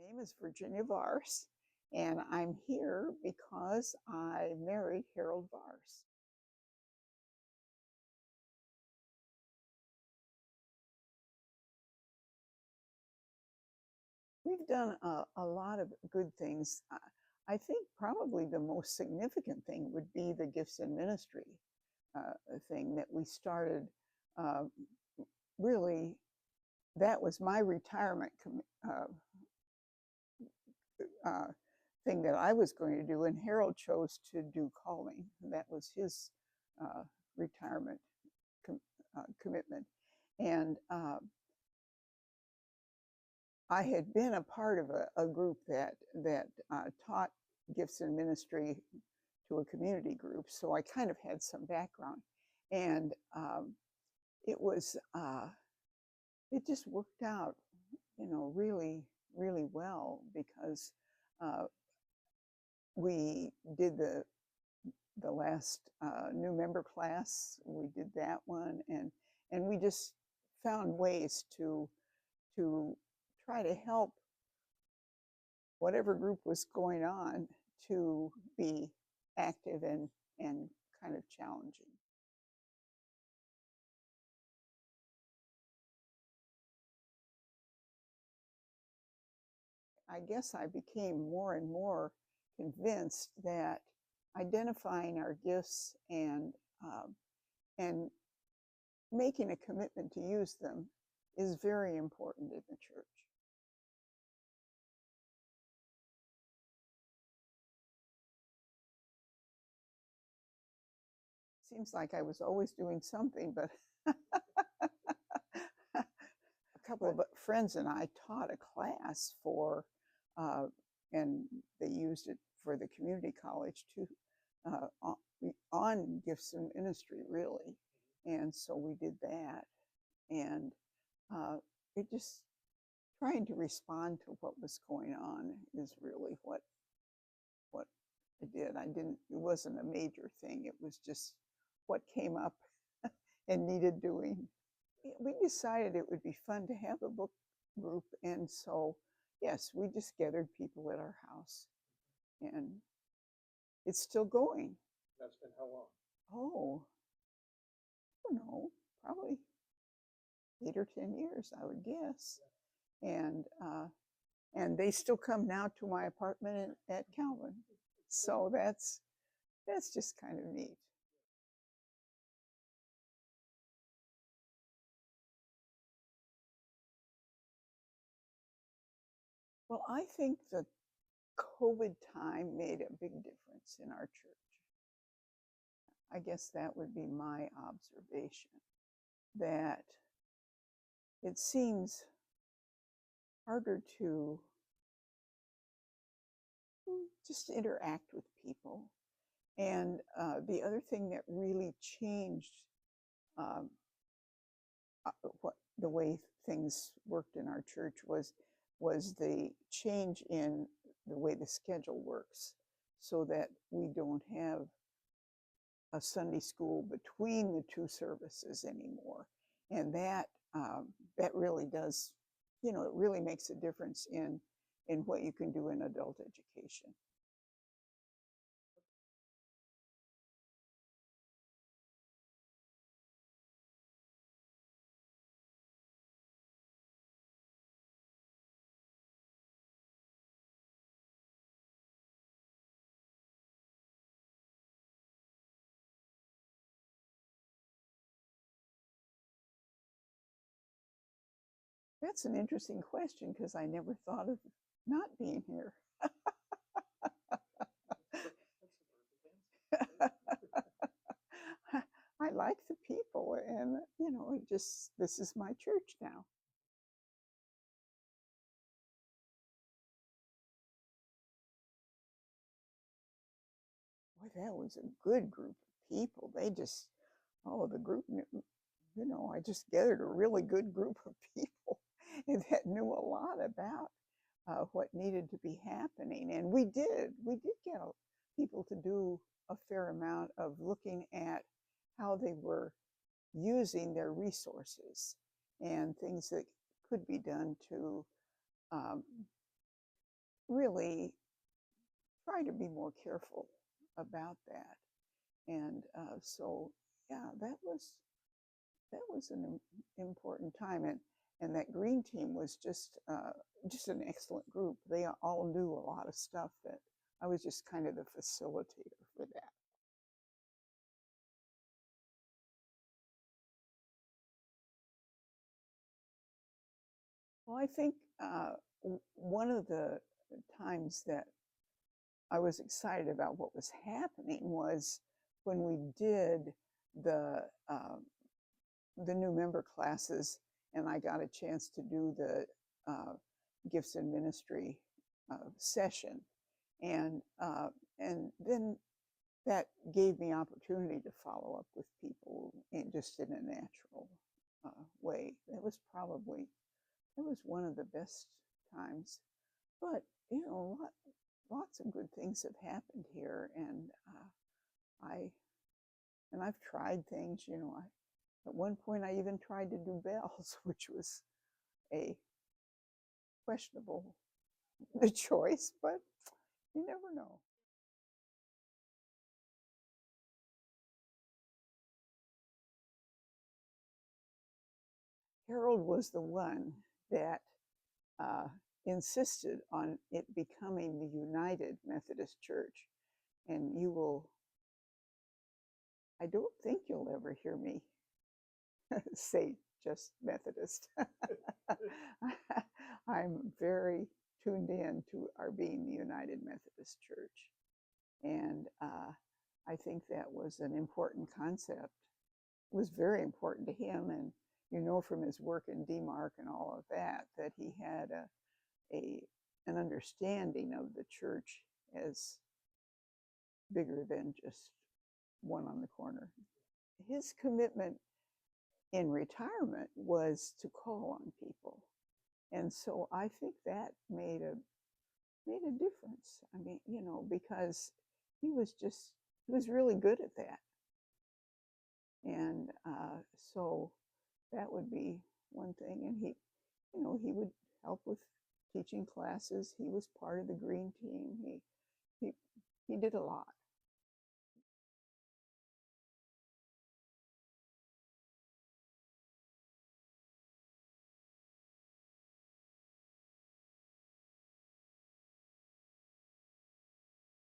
name is Virginia Varce, and I'm here because I married Harold Varce. We've done a lot of good things. I think probably the most significant thing would be the gifts in ministry thing that we started. Uh, really, that was my retirement uh, thing that I was going to do, and Harold chose to do calling. That was his uh, retirement commitment. And I had been a part of a group that taught gifts in ministry to a community group, so I kind of had some background, and it was it just worked out, really, really well because we did the last new member class. We did that one, and we just found ways to try to help whatever group was going on to be active and kind of challenging. I guess I became more and more convinced that identifying our gifts and making a commitment to use them is very important in the church. Seems like I was always doing something, but a couple of friends and I taught a class and they used it for the community college too, on gifts in ministry, really. And so we did that. And it just trying to respond to what was going on is really what I did. It wasn't a major thing. It was just what came up and needed doing. We decided it would be fun to have a book group. And so, yes, we just gathered people at our house. And it's still going. That's been how long? Oh, I don't know, probably 8 or 10 years, I would guess. And they still come now to my apartment at Calvin. So that's just kind of neat. Well, I think the COVID time made a big difference in our church. I guess that would be my observation, that it seems harder to just interact with people. And the other thing that really changed um, the way things worked in our church was the change in the way the schedule works, so that we don't have a Sunday school between the two services anymore. And that really does, it really makes a difference in what you can do in adult education. That's an interesting question because I never thought of not being here. I like the people, and this is my church now. Boy, that was a good group of people. They just, the group, I just gathered a really good group of people that knew a lot about what needed to be happening. And we did get people to do a fair amount of looking at how they were using their resources and things that could be done to really try to be more careful about that. And so, yeah, that was an important time, and that green team was just an excellent group. They all knew a lot of stuff that I was just kind of the facilitator for that. Well, I think one of the times that I was excited about what was happening was when we did the uh, the new member classes, and I got a chance to do the uh, gifts and ministry session, and then that gave me opportunity to follow up with people just in a natural way. That was one of the best times. But you know, lots of good things have happened here, and I I've tried things. You know, at one point I even tried to do bells, which was a questionable choice, but you never know. Harold was the one that uh, insisted on it becoming the United Methodist Church. And I don't think you'll ever hear me say just Methodist. I'm very tuned in to our being the United Methodist Church. And I think that was an important concept. It was very important to him. And you know from his work in DMARC and all of that, that he had a an understanding of the church as bigger than just one on the corner. His commitment in retirement was to call on people. And so I think that made a difference. I mean, you know, because he was really good at that. And so that would be one thing. And you know, he would help with teaching classes. He was part of the green team. He he did a lot.